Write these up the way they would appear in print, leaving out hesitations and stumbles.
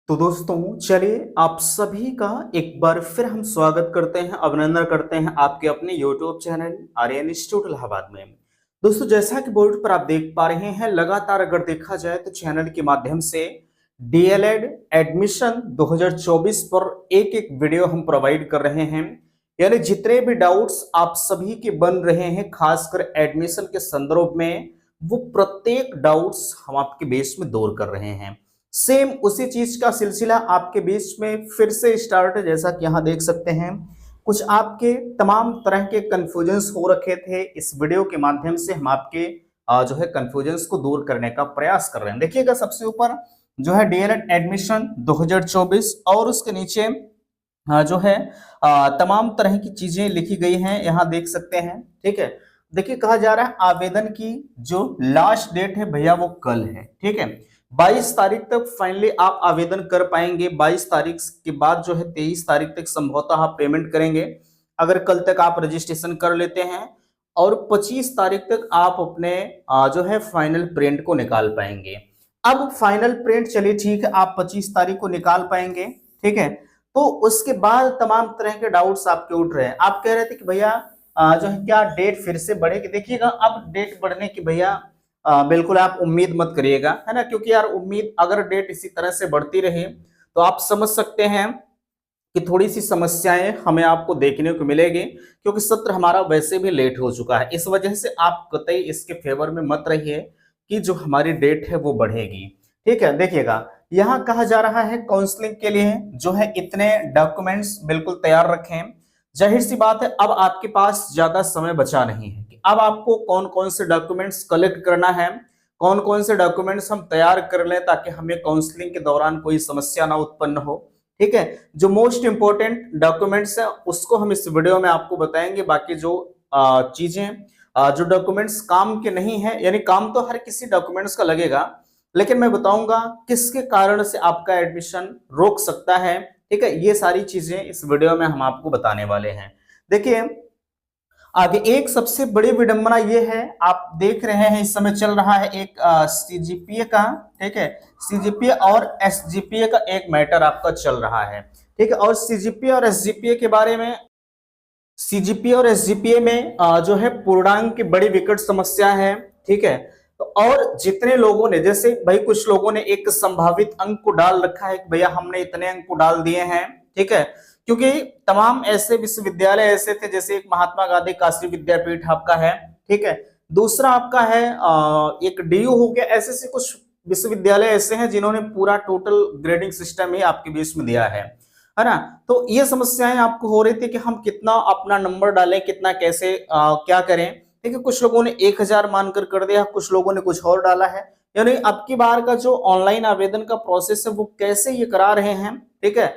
तो दोस्तों चलिए आप सभी का एक बार फिर हम स्वागत करते हैं, अभिनंदन करते हैं आपके अपने YouTube channel Aryan institute Allahabad में। दोस्तों जैसा कि बोर्ड पर आप देख पा रहे हैं, लगातार अगर देखा जाए तो चैनल के माध्यम से डीएलएड एडमिशन 2024 पर एक एक वीडियो हम प्रोवाइड कर रहे हैं। यानी जितने भी डाउट्स आप सभी के बन रहे हैं खासकर एडमिशन के संदर्भ में, वो प्रत्येक डाउट्स हम आपके बेस में दूर कर रहे हैं। सेम उसी चीज का सिलसिला आपके बीच में फिर से स्टार्ट है। जैसा कि यहाँ देख सकते हैं, कुछ आपके तमाम तरह के कंफ्यूजन्स हो रखे थे। इस वीडियो के माध्यम से हम आपके जो है कंफ्यूजन्स को दूर करने का प्रयास कर रहे हैं। देखिएगा सबसे ऊपर जो है डीएलएड एडमिशन 2024 और उसके नीचे जो है तमाम तरह की चीजें लिखी गई हैं, यहाँ देख सकते हैं। ठीक है, देखिए कहा जा रहा है आवेदन की जो लास्ट डेट है भैया वो कल है। ठीक है, 22 तारीख तक फाइनली आप आवेदन कर पाएंगे। 22 तारीख के बाद जो है 23 तारीख तक संभवतः आप पेमेंट करेंगे अगर कल तक आप रजिस्ट्रेशन कर लेते हैं, और 25 तारीख तक आप अपने जो है फाइनल प्रिंट को निकाल पाएंगे। अब फाइनल प्रिंट चलिए ठीक है, आप 25 तारीख को निकाल पाएंगे। ठीक है, तो उसके बाद तमाम तरह के डाउट्स आपके उठ रहे हैं। आप कह रहे थे कि भैया जो है क्या डेट फिर से बढ़ेगी। देखिएगा अब डेट बढ़ने की भैया बिल्कुल आप उम्मीद मत करिएगा, है ना, क्योंकि यार उम्मीद अगर डेट इसी तरह से बढ़ती रही तो आप समझ सकते हैं कि थोड़ी सी समस्याएं हमें आपको देखने को मिलेगी, क्योंकि सत्र हमारा वैसे भी लेट हो चुका है। इस वजह से आप कतई इसके फेवर में मत रहिए कि जो हमारी डेट है वो बढ़ेगी। ठीक है, देखिएगा यहाँ कहा जा रहा है काउंसलिंग के लिए जो है इतने डॉक्यूमेंट्स बिल्कुल तैयार रखें। जाहिर सी बात है अब आपके पास ज्यादा समय बचा नहीं है कि अब आपको कौन कौन से डॉक्यूमेंट्स कलेक्ट करना है, कौन कौन से डॉक्यूमेंट्स हम तैयार कर लें ताकि हमें काउंसलिंग के दौरान कोई समस्या ना उत्पन्न हो। ठीक है, जो मोस्ट इंपॉर्टेंट डॉक्यूमेंट्स है उसको हम इस वीडियो में आपको बताएंगे। बाकी जो चीजें जो डॉक्यूमेंट्स काम के नहीं है, यानी काम तो हर किसी डॉक्यूमेंट्स का लगेगा, लेकिन मैं बताऊंगा किसके कारण से आपका एडमिशन रोक सकता है। ठीक है, ये सारी चीजें इस वीडियो में हम आपको बताने वाले हैं। देखिए आगे एक सबसे बड़ी विडंबना ये है, आप देख रहे हैं इस समय चल रहा है एक सीजीपीए का, ठीक है, सीजीपीए और एसजीपीए का एक मैटर आपका चल रहा है। ठीक है, और सीजीपीए और एसजीपीए के बारे में, सीजीपीए और एसजीपीए में जो है पूर्णांक की बड़ी विकट समस्या है। ठीक है, तो और जितने लोगों ने, जैसे भाई कुछ लोगों ने एक संभावित अंक को डाल रखा है कि भैया हमने इतने अंक को डाल दिए हैं। ठीक है, क्योंकि तमाम ऐसे विश्वविद्यालय ऐसे थे, जैसे एक महात्मा गांधी काशी विद्यापीठ आपका है। ठीक है, दूसरा आपका है एक डीयू हो गया। ऐसे से कुछ विश्वविद्यालय ऐसे हैं जिन्होंने पूरा टोटल ग्रेडिंग सिस्टम ही आपके बीच में दिया है ना। तो ये समस्याएं आपको हो रही थी कि हम कितना अपना नंबर डालें, कितना कैसे क्या करें। ठीक है, कुछ लोगों ने 1000 मानकर कर दिया, कुछ लोगों ने कुछ और डाला है। यानी अब की बार का जो ऑनलाइन आवेदन का प्रोसेस है वो कैसे ये करा रहे हैं। ठीक है,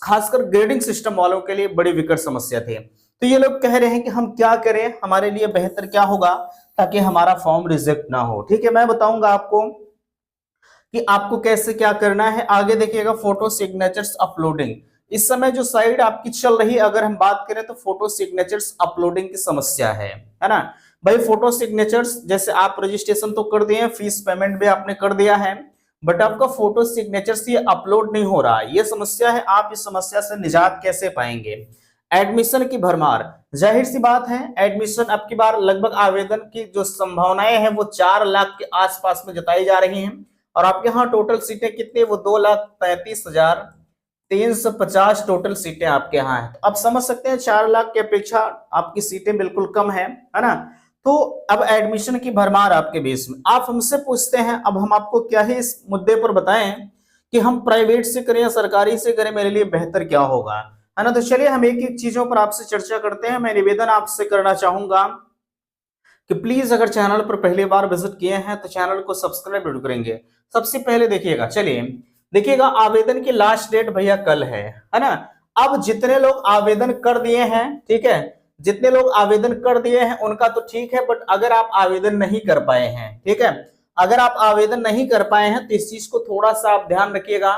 खासकर ग्रेडिंग सिस्टम वालों के लिए बड़ी विकट समस्या थी। तो ये लोग कह रहे हैं कि हम क्या करें, हमारे लिए बेहतर क्या होगा ताकि हमारा फॉर्म रिजेक्ट ना हो। ठीक है, मैं बताऊंगा आपको कि आपको कैसे क्या करना है। आगे देखिएगा फोटो सिग्नेचर्स अपलोडिंग, इस समय जो साइट आपकी चल रही है, अगर हम बात करें तो फोटो सिग्नेचर्स अपलोडिंग की समस्या है ना भाई। फोटो सिग्नेचर्स जैसे आप रजिस्ट्रेशन तो कर दिए, फीस पेमेंट भी आपने कर दिया है, बट आपका फोटो सिग्नेचर्स ये अपलोड नहीं हो रहा है, ये समस्या है। आप इस समस्या से निजात कैसे पाएंगे। एडमिशन की भरमार, जाहिर सी बात है एडमिशन अब की बार लगभग आवेदन की जो संभावनाएं हैं वो 4 लाख के आसपास में जताई जा रही हैं, और आपके यहाँ टोटल सीटें कितनी, वो 2,33,350 टोटल सीटें आपके यहाँ हैं। अब समझ सकते हैं 4 लाख की अपेक्षा आपकी सीटें बिल्कुल कम है ना। तो अब एडमिशन की भरमार आपके बीच में, आप हमसे पूछते हैं, अब हम आपको क्या ही इस मुद्दे पर बताएं कि हम प्राइवेट से करें या सरकारी से करें, मेरे लिए बेहतर क्या होगा, है ना। तो चलिए हम एक एक चीजों पर आपसे चर्चा करते हैं। मैं निवेदन आपसे करना चाहूंगा कि प्लीज अगर चैनल पर पहली बार विजिट किए हैं तो चैनल को सब्सक्राइब जरूर करेंगे। सबसे पहले देखिएगा, चलिए देखिएगा आवेदन की लास्ट डेट भैया कल है ना। अब जितने लोग आवेदन कर दिए हैं, ठीक है, जितने लोग आवेदन कर दिए हैं उनका तो ठीक है, बट अगर आप आवेदन नहीं कर पाए हैं, ठीक है, अगर आप आवेदन नहीं कर पाए हैं तो इस चीज को थोड़ा सा आप ध्यान रखिएगा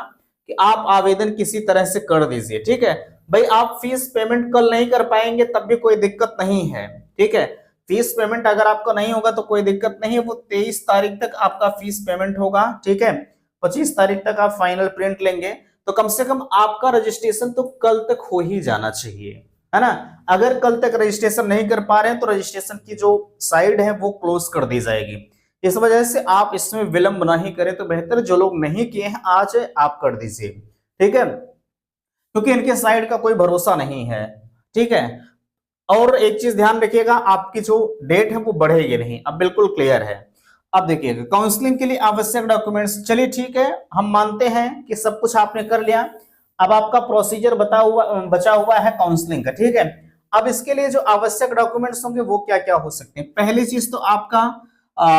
कि आप आवेदन किसी तरह से कर दीजिए। ठीक है भाई, आप फीस पेमेंट कल नहीं कर पाएंगे तब भी कोई दिक्कत नहीं है। ठीक है, फीस पेमेंट अगर आपका नहीं होगा तो कोई दिक्कत नहीं है, वो 23 तारीख तक आपका फीस पेमेंट होगा। ठीक है, 25 तारीख तक आप फाइनल प्रिंट लेंगे तो कम से कम आपका रजिस्ट्रेशन तो कल तक हो ही जाना चाहिए, है ना। अगर कल तक रजिस्ट्रेशन नहीं कर पा रहे हैं तो रजिस्ट्रेशन की जो साइड है वो क्लोज कर दी जाएगी। इस वजह से आप इसमें विलंब ना ही करें तो बेहतर, जो लोग नहीं किए हैं आज आप कर दीजिए, ठीक है, क्योंकि इनके साइड का कोई भरोसा नहीं है, ठीक है। और एक चीज ध्यान रखिएगा, आपकी जो डेट है वो बढ़ेगी नहीं, अब बिल्कुल क्लियर है। अब देखिएगा काउंसलिंग के लिए आवश्यक डॉक्यूमेंट्स, चलिए ठीक है, हम मानते हैं कि सब कुछ आपने कर लिया। अब आपका प्रोसीजर बचा हुआ है काउंसलिंग का, ठीक है। अब इसके लिए जो आवश्यक डॉक्यूमेंट्स होंगे वो क्या क्या हो सकते हैं। पहली चीज तो आपका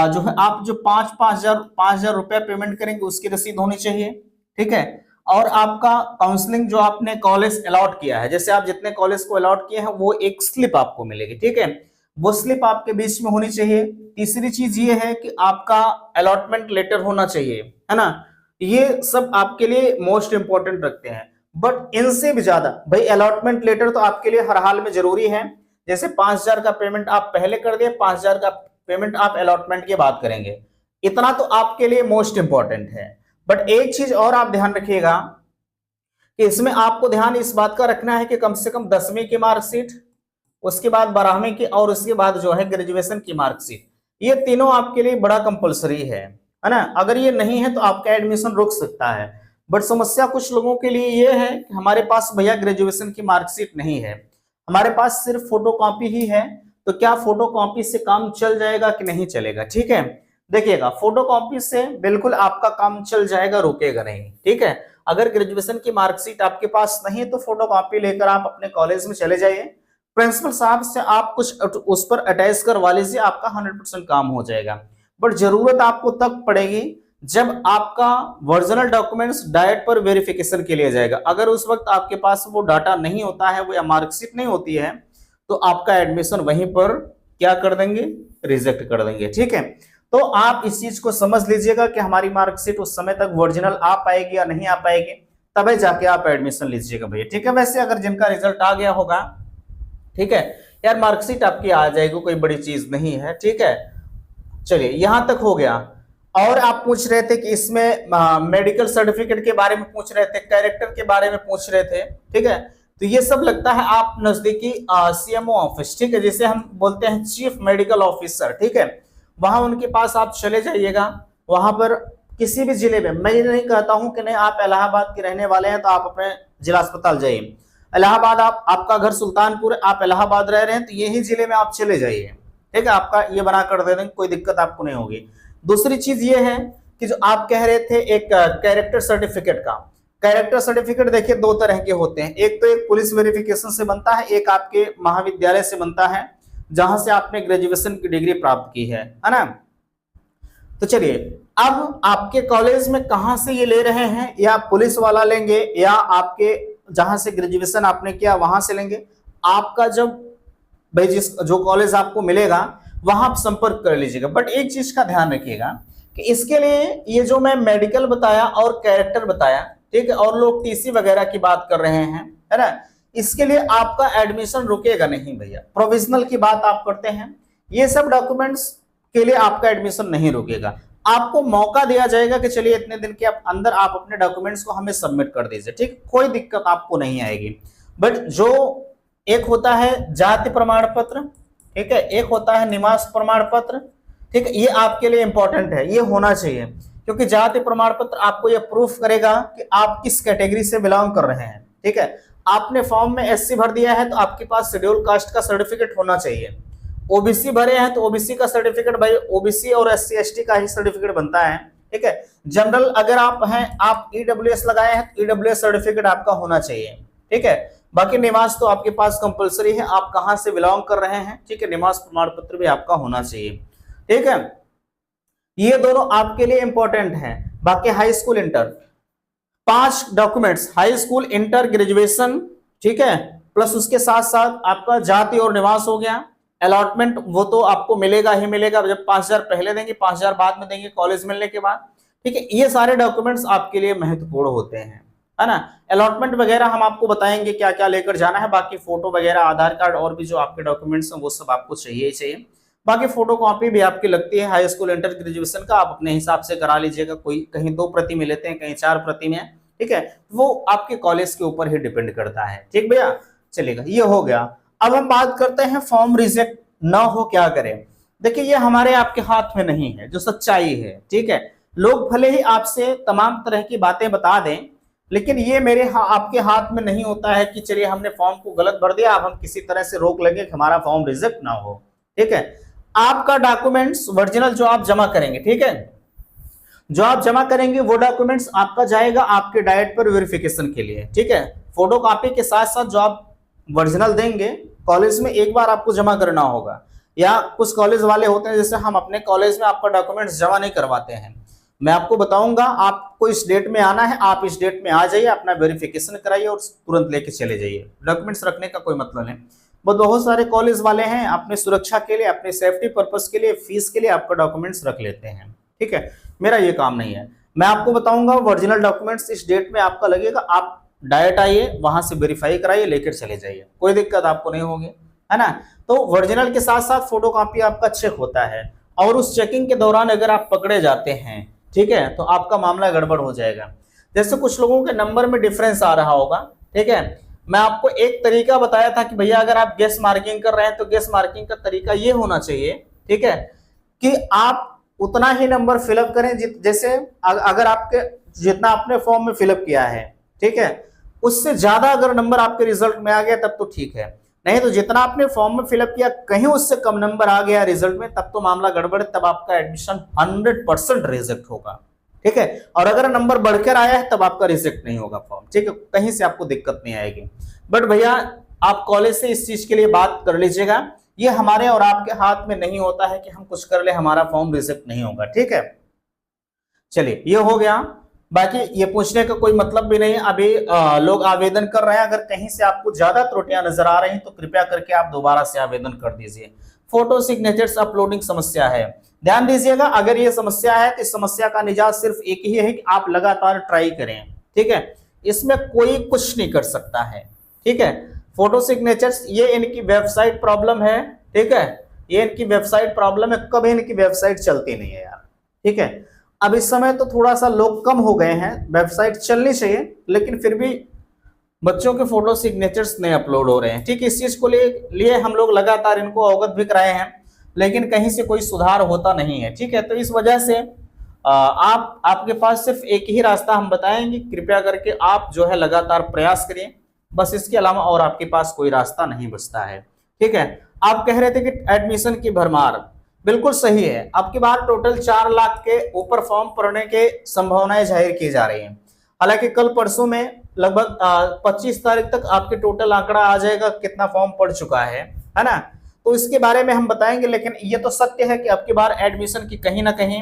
जो है, आप जो पांच हजार रुपया पेमेंट करेंगे उसकी रसीद होनी चाहिए, ठीक है। और आपका काउंसलिंग जो आपने कॉलेज अलॉट किया है, जैसे आप जितने कॉलेज को अलॉट किए हैं वो एक स्लिप आपको मिलेगी, ठीक है, वो स्लिप आपके बीच में होनी चाहिए। तीसरी चीज ये है कि आपका अलॉटमेंट लेटर होना चाहिए, है ना। ये सब आपके लिए मोस्ट इंपॉर्टेंट रखते हैं, बट इनसे भी ज्यादा भाई अलॉटमेंट लेटर तो आपके लिए हर हाल में जरूरी है। जैसे 5,000 का पेमेंट आप पहले कर दिए, 5,000 का पेमेंट आप अलॉटमेंट के बाद करेंगे, इतना तो आपके लिए मोस्ट इंपॉर्टेंट है। बट एक चीज और आप ध्यान रखिएगा कि इसमें आपको ध्यान इस बात का रखना है कि कम से कम 10वीं की मार्कशीट, उसके बाद 12वीं की, और उसके बाद जो है ग्रेजुएशन की मार्कशीट, ये तीनों आपके लिए बड़ा कंपलसरी है ना। अगर ये नहीं है तो आपका एडमिशन रुक सकता है। बट समस्या कुछ लोगों के लिए ये है कि हमारे पास भैया ग्रेजुएशन की मार्कशीट नहीं है, हमारे पास सिर्फ फोटोकॉपी ही है, तो क्या फोटोकॉपी से काम चल जाएगा कि नहीं चलेगा, ठीक है। देखिएगा फोटोकॉपी से बिल्कुल आपका काम चल जाएगा, रुकेगा नहीं, ठीक है। अगर ग्रेजुएशन की मार्कशीट आपके पास नहीं तो फोटोकॉपी लेकर आप अपने कॉलेज में चले जाइए, प्रिंसिपल साहब से आप कुछ उस पर अटैच करवा लीजिए, आपका 100% काम हो जाएगा। बट जरूरत आपको तब पड़ेगी जब आपका ओरिजिनल डॉक्यूमेंट्स डायरेक्ट पर वेरिफिकेशन के लिए जाएगा। अगर उस वक्त आपके पास वो डाटा नहीं होता है, वो या मार्कशीट नहीं होती है, तो आपका एडमिशन वहीं पर क्या कर देंगे, रिजेक्ट कर देंगे, ठीक है। तो आप इस चीज को समझ लीजिएगा कि हमारी मार्कशीट उस समय तक ओरिजिनल आ पाएगी या नहीं आ पाएगी, तभी जाके आप एडमिशन लीजिएगा भैया, ठीक है। वैसे अगर जिनका रिजल्ट आ गया होगा, ठीक है यार, मार्कशीट आपकी आ जाएगी, कोई बड़ी चीज नहीं है, ठीक है। चलिए यहां तक हो गया। और आप पूछ रहे थे कि इसमें मेडिकल सर्टिफिकेट के बारे में पूछ रहे थे, कैरेक्टर के बारे में पूछ रहे थे, ठीक है। तो ये सब लगता है आप नजदीकी सीएमओ ऑफिस, ठीक है, जिसे हम बोलते हैं चीफ मेडिकल ऑफिसर, ठीक है, वहां उनके पास आप चले जाइएगा। वहां पर किसी भी जिले में, मैं ये नहीं कहता हूं कि नहीं आप इलाहाबाद के रहने वाले हैं तो आप अपने जिला अस्पताल जाइए, इलाहाबाद आपका घर सुल्तानपुर, आप इलाहाबाद रह रहे हैं तो यही जिले में आप चले जाइए, ठीक है, आपका ये बना कर दे देंगे, कोई दिक्कत आपको नहीं होगी। दूसरी चीज ये है कि जो आप कह रहे थे एक कैरेक्टर सर्टिफिकेट का, कैरेक्टर सर्टिफिकेट देखिए दो तरह के होते हैं, एक तो एक पुलिस वेरिफिकेशन से बनता है, एक आपके महाविद्यालय से बनता है जहां से आपने ग्रेजुएशन की डिग्री प्राप्त की है ना। तो चलिए अब आपके कॉलेज में कहां से ये ले रहे हैं, या पुलिस वाला लेंगे या आपके जहां से ग्रेजुएशन आपने किया वहां से लेंगे, आपका जब भाई जिस जो कॉलेज आपको मिलेगा वहां आप संपर्क कर लीजिएगा। बट एक चीज का ध्यान रखिएगा कि इसके लिए ये जो मैं मेडिकल बताया और कैरेक्टर बताया, ठीक है, और लोग टीसी वगैरह की बात कर रहे हैं, है ना, इसके लिए आपका एडमिशन रुकेगा नहीं भैया। प्रोविजनल की बात आप करते हैं, ये सब डॉक्यूमेंट्स के लिए आपका एडमिशन नहीं रुकेगा। आपको मौका दिया जाएगा कि चलिए इतने दिन के अंदर आप अपने डॉक्यूमेंट्स को हमें सबमिट कर दीजिए, ठीक, कोई दिक्कत आपको नहीं आएगी। बट जो एक होता है जाति प्रमाण पत्र, ठीक है, एक होता है निवास प्रमाण पत्र, ठीक है, ये आपके लिए इंपॉर्टेंट है, ये होना चाहिए, क्योंकि जाति प्रमाण पत्र आपको ये प्रूफ करेगा कि आप किस कैटेगरी से बिलोंग कर रहे हैं, ठीक है। आपने फॉर्म में एससी भर दिया है तो आपके पास शेड्यूल कास्ट का सर्टिफिकेट होना चाहिए, ओबीसी भरे हैं तो ओबीसी का सर्टिफिकेट, भाई ओबीसी और एससी एसटी का ही सर्टिफिकेट बनता है, ठीक है। जनरल अगर आप हैं, आप ईडब्ल्यूएस लगाए हैं तो ईडब्ल्यूएस सर्टिफिकेट आपका होना चाहिए, ठीक है। बाकी निवास तो आपके पास कंपलसरी है, आप कहां से बिलोंग कर रहे हैं, ठीक है, निवास प्रमाण पत्र भी आपका होना चाहिए, ठीक है। ये दोनों आपके लिए इंपॉर्टेंट हैं। बाकी high school inter, 5 documents, high school inter graduation, ठीक है, प्लस उसके साथ साथ आपका जाति और निवास हो गया। अलॉटमेंट वो तो आपको मिलेगा ही मिलेगा, जब 5,000 पहले देंगे 5,000 बाद में देंगे कॉलेज मिलने के बाद, ठीक है। ये सारे डॉक्यूमेंट्स आपके लिए महत्वपूर्ण होते हैं, है ना। अलॉटमेंट वगैरह हम आपको बताएंगे क्या क्या लेकर जाना है, बाकी फोटो वगैरह, आधार कार्ड और भी जो आपके डॉक्यूमेंट्स हैं वो सब आपको चाहिए ही चाहिए। बाकी फोटो कॉपी भी आपकी लगती है हाई स्कूल इंटर ग्रेजुएशन का, आप अपने हिसाब से करा लीजिएगा, कोई कहीं 2 प्रति में लेते हैं, कहीं 4 प्रति में, ठीक है, वो आपके कॉलेज के ऊपर ही डिपेंड करता है। ठीक भैया, चलेगा, ये हो गया। अब हम बात करते हैं फॉर्म रिजेक्ट ना हो क्या करें। देखिए ये हमारे आपके हाथ में नहीं है, जो सच्चाई है, ठीक है। लोग भले ही आपसे तमाम तरह की बातें बता दें, लेकिन ये आपके हाथ में नहीं होता है कि चलिए हमने फॉर्म को गलत भर दिया, अब हम किसी तरह से रोक लगे कि हमारा फॉर्म रिजेक्ट ना हो। ठीक है, आपका डॉक्यूमेंट्स ओरिजिनल जो आप जमा करेंगे, ठीक है, जो आप जमा करेंगे वो डॉक्यूमेंट्स आपका जाएगा आपके डाइट पर वेरिफिकेशन के लिए। ठीक है, फोटो कॉपी के साथ साथ जो आप ओरिजिनल देंगे कॉलेज में एक बार आपको जमा करना होगा, या कुछ कॉलेज वाले होते हैं जैसे हम अपने कॉलेज में आपका डॉक्यूमेंट्स जमा नहीं करवाते हैं। मैं आपको बताऊंगा, आपको इस डेट में आना है, आप इस डेट में आ जाइए, अपना वेरिफिकेशन कराइए और तुरंत लेके चले जाइए। डॉक्यूमेंट्स रखने का कोई मतलब नहीं। बहुत सारे कॉलेज वाले हैं अपने सुरक्षा के लिए, अपने सेफ्टी पर्पस के लिए, फीस के लिए आपका डॉक्यूमेंट्स रख लेते हैं। ठीक है, मेरा ये काम नहीं है। मैं आपको बताऊंगा ओरिजिनल डॉक्यूमेंट्स इस डेट में आपका लगेगा, आप डायरेक्ट आइए, वहां से वेरीफाई कराइए, लेकर चले जाइए, कोई दिक्कत आपको नहीं होगी, है ना। तो ओरिजिनल के साथ साथ फोटो कॉपी आपका चेक होता है, और उस चेकिंग के दौरान अगर आप पकड़े जाते हैं, ठीक है, तो आपका मामला गड़बड़ हो जाएगा। जैसे कुछ लोगों के नंबर में डिफरेंस आ रहा होगा, ठीक है, मैं आपको एक तरीका बताया था कि भैया अगर आप गेस मार्किंग कर रहे हैं तो गेस मार्किंग का तरीका ये होना चाहिए, ठीक है, कि आप उतना ही नंबर फिलअप करें जैसे अगर आपके जितना आपने फॉर्म में फिलअप किया है, ठीक है, उससे ज्यादा अगर नंबर आपके रिजल्ट में आ गया तब तो ठीक है, नहीं तो जितना आपने फॉर्म में फिलअप किया कहीं उससे कम नंबर आ गया रिजल्ट में, तब तो मामला गड़बड़ है, तब आपका एडमिशन 100% रिजेक्ट होगा। ठीक है, और अगर नंबर बढ़कर आया है तब आपका रिजेक्ट नहीं होगा फॉर्म, ठीक है, कहीं से आपको दिक्कत नहीं आएगी। बट भैया आप कॉलेज से इस चीज के लिए बात कर लीजिएगा, ये हमारे और आपके हाथ में नहीं होता है कि हम कुछ कर ले हमारा फॉर्म रिजेक्ट नहीं होगा। ठीक है, चलिए ये हो गया। बाकी ये पूछने का कोई मतलब भी नहीं, अभी लोग आवेदन कर रहे हैं, अगर कहीं से आपको ज्यादा त्रुटियां नजर आ रही हैं तो कृपया करके आप दोबारा से आवेदन कर दीजिए। फोटो सिग्नेचर्स अपलोडिंग समस्या है, ध्यान दीजिएगा, अगर ये समस्या है तो इस समस्या का निजात सिर्फ एक ही है कि आप लगातार ट्राई करें। ठीक है, इसमें कोई कुछ नहीं कर सकता है। ठीक है, फोटो सिग्नेचर्स ये इनकी वेबसाइट प्रॉब्लम है, ठीक है, ये इनकी वेबसाइट प्रॉब्लम है, कभी इनकी वेबसाइट चलती नहीं है यार। ठीक है, अब इस समय तो थोड़ा सा लोग कम हो गए हैं, वेबसाइट चलनी चाहिए, लेकिन फिर भी बच्चों के फोटो सिग्नेचर्स नहीं अपलोड हो रहे हैं। ठीक है, इस चीज को लिए हम लोग लगातार इनको अवगत भी कराए हैं, लेकिन कहीं से कोई सुधार होता नहीं है। ठीक है, तो इस वजह से आपके पास सिर्फ एक ही रास्ता हम बताएंगे, कृपया करके आप जो है लगातार प्रयास करिए, बस इसके अलावा और आपके पास कोई रास्ता नहीं बचता है। ठीक है, आप कह रहे थे कि एडमिशन की भरमार, बिल्कुल सही है, आपकी बात टोटल 4 लाख के ऊपर फॉर्म पड़ने के संभावनाएं जाहिर की जा रही हैं। हालांकि कल परसों में लगभग 25 तारीख तक आपके टोटल आंकड़ा आ जाएगा कितना फॉर्म पड़ चुका है ना, तो इसके बारे में हम बताएंगे। लेकिन ये तो सत्य है कि अब की बार एडमिशन की कहीं ना कहीं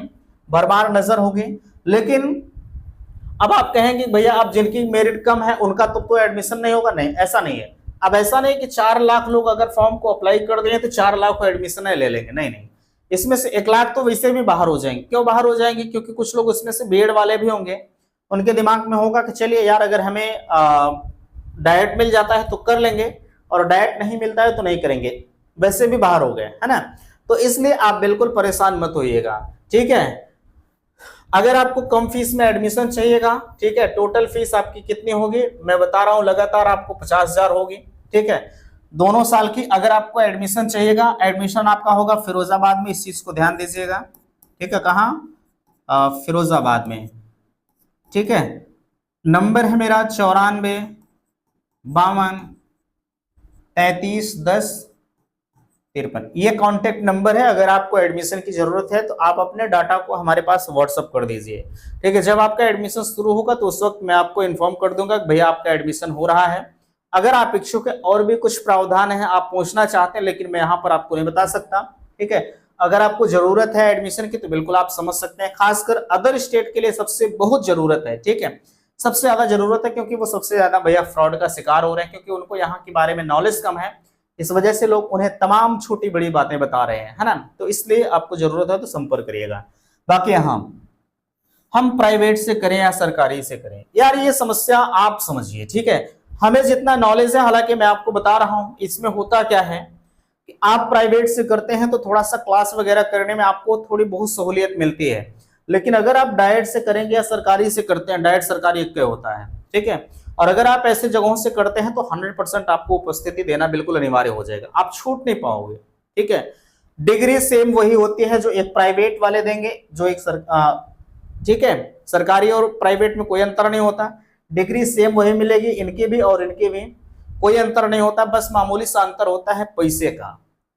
भरमार नजर होगी। लेकिन अब आप कहेंगे भैया अब जिनकी मेरिट कम है उनका तो एडमिशन नहीं होगा, नहीं ऐसा नहीं है। अब ऐसा नहीं कि 4 लाख लोग अगर फॉर्म को अप्लाई कर दें तो 4 लाख को एडमिशन ले लेंगे, नहीं नहीं, इसमें से 1 लाख तो वैसे भी बाहर हो जाएंगे। क्यों बाहर हो जाएंगे? क्योंकि कुछ लोग इसमें से बीएड वाले भी होंगे, उनके दिमाग में होगा कि चलिए यार अगर हमें डायरेक्ट मिल जाता है तो कर लेंगे, और डायरेक्ट नहीं मिलता है तो नहीं करेंगे, वैसे भी बाहर हो गए, है ना। तो इसलिए आप बिल्कुल परेशान मत होइएगा। ठीक है, अगर आपको कम फीस में एडमिशन चाहिएगा, ठीक है, टोटल फीस आपकी कितनी होगी मैं बता रहा हूं, लगातार आपको 50,000 होगी। ठीक है, दोनों साल की अगर आपको एडमिशन चाहिएगा, एडमिशन आपका होगा फिरोजाबाद में, इस चीज को ध्यान दीजिएगा। ठीक है, कहाँ? फिरोजाबाद में। ठीक है, नंबर है मेरा 94 52 33 10 53, ये कांटेक्ट नंबर है। अगर आपको एडमिशन की जरूरत है तो आप अपने डाटा को हमारे पास व्हाट्सअप कर दीजिए। ठीक है, जब आपका एडमिशन शुरू होगा तो उस वक्त मैं आपको इन्फॉर्म कर दूंगा कि भैया आपका एडमिशन हो रहा है। अगर आप इच्छुक है और भी कुछ प्रावधान है आप पूछना चाहते हैं, लेकिन मैं यहाँ पर आपको नहीं बता सकता। ठीक है, अगर आपको जरूरत है एडमिशन की तो बिल्कुल आप समझ सकते हैं, खासकर अदर स्टेट के लिए सबसे बहुत जरूरत है। ठीक है, सबसे ज्यादा जरूरत है, क्योंकि वो सबसे ज्यादा भैया फ्रॉड का शिकार हो रहे हैं, क्योंकि उनको यहाँ के बारे में नॉलेज कम है, इस वजह से लोग उन्हें तमाम छोटी बड़ी बातें बता रहे हैं, है ना। तो इसलिए आपको जरूरत है तो संपर्क करिएगा। बाकी हम प्राइवेट से करें या सरकारी से करें, यार ये समस्या आप समझिए। ठीक है, हमें जितना नॉलेज है, हालांकि मैं आपको बता रहा हूं इसमें होता क्या है, आप प्राइवेट से करते हैं तो थोड़ा सा क्लास वगैरह करने में आपको थोड़ी बहुत सहूलियत मिलती है, लेकिन अगर आप डायरेक्ट से करेंगे या सरकारी से करते हैं, डायरेक्ट सरकारी एक होता है, ठीक है। और अगर आप ऐसे जगहों से करते हैं तो 100% आपको उपस्थिति देना बिल्कुल अनिवार्य हो जाएगा, आप छूट नहीं पाओगे, ठीक है। डिग्री सेम वही होती है जो एक प्राइवेट वाले देंगे, जो एक ठीक है, सरकारी और प्राइवेट में कोई अंतर नहीं होता, डिग्री सेम वही मिलेगी, इनकी भी और इनकी भी कोई अंतर नहीं होता, बस मामूली सा अंतर होता है पैसे का,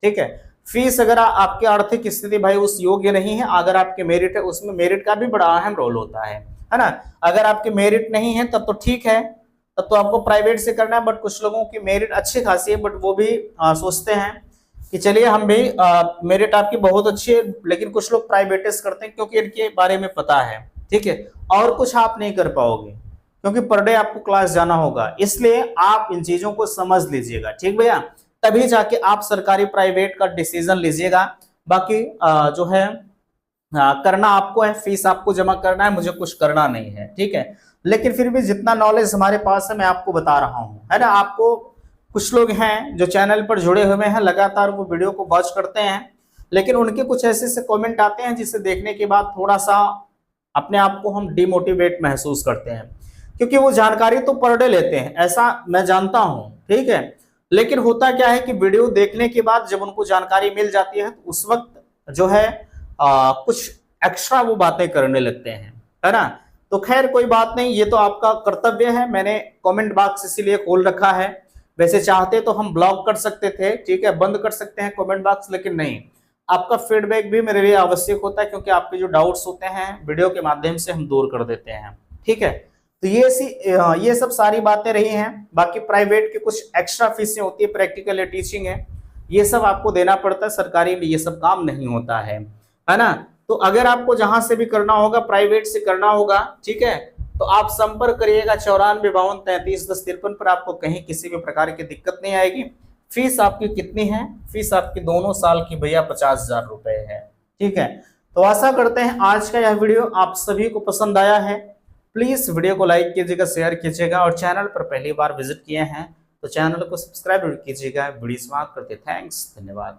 ठीक है। फीस अगर आपकी आर्थिक स्थिति भाई उस योग्य नहीं है, अगर आपके मेरिट है, उसमें मेरिट का भी बड़ा अहम रोल होता है ना। अगर आपके मेरिट नहीं है तब तो ठीक है, तब तो आपको प्राइवेट से करना है, बट कुछ लोगों की मेरिट अच्छी खासी है, बट वो भी सोचते हैं कि चलिए हम भी मेरिट आपकी बहुत अच्छी है, लेकिन कुछ लोग प्राइवेट से करते हैं क्योंकि इनके बारे में पता है, ठीक है। और कुछ आप नहीं कर पाओगे क्योंकि पर डे आपको क्लास जाना होगा, इसलिए आप इन चीजों को समझ लीजिएगा, ठीक भैया, तभी जाके आप सरकारी प्राइवेट का डिसीजन लीजिएगा। बाकी जो है करना आपको है, फीस आपको जमा करना है, मुझे कुछ करना नहीं है, ठीक है। लेकिन फिर भी जितना नॉलेज हमारे पास है मैं आपको बता रहा हूं, है ना। आपको कुछ लोग हैं जो चैनल पर जुड़े हुए हैं, लगातार वो वीडियो को वॉच करते हैं, लेकिन उनके कुछ ऐसे से कमेंट आते हैं जिसे देखने के बाद थोड़ा सा अपने आप को हम डिमोटिवेट महसूस करते हैं, क्योंकि वो जानकारी तो पर डे लेते हैं, ऐसा मैं जानता हूं, ठीक है। लेकिन होता क्या है कि वीडियो देखने के बाद जब उनको जानकारी मिल जाती है तो उस वक्त जो है कुछ एक्स्ट्रा वो बातें करने लगते हैं, है ना। तो खैर कोई बात नहीं, ये तो आपका कर्तव्य है, मैंने कमेंट बॉक्स इसीलिए खोल रखा है। वैसे चाहते तो हम ब्लॉक कर सकते थे, ठीक है, बंद कर सकते हैं कमेंट बॉक्स, लेकिन नहीं, आपका फीडबैक भी मेरे लिए आवश्यक होता है, क्योंकि आपके जो डाउट्स होते हैं वीडियो के माध्यम से हम दूर कर देते हैं, ठीक है। तो ये सब सारी बातें रही हैं। बाकी प्राइवेट के कुछ एक्स्ट्रा फीसें होती है, प्रैक्टिकल या टीचिंग है, ये सब आपको देना पड़ता है, सरकारी में ये सब काम नहीं होता है ना। तो अगर आपको जहां से भी करना होगा, प्राइवेट से करना होगा, ठीक है, तो आप संपर्क करिएगा 9452331053 पर, आपको कहीं किसी भी प्रकार की दिक्कत नहीं आएगी। फीस आपकी कितनी है? फीस आपकी दोनों साल की भैया 50,000 रुपए है, ठीक है। तो आशा करते हैं आज का यह वीडियो आप सभी को पसंद आया है। प्लीज वीडियो को लाइक कीजिएगा, शेयर कीजिएगा, और चैनल पर पहली बार विजिट किए हैं तो चैनल को सब्सक्राइब कीजिएगा। वीडियो समाप्त करते, थैंक्स, धन्यवाद।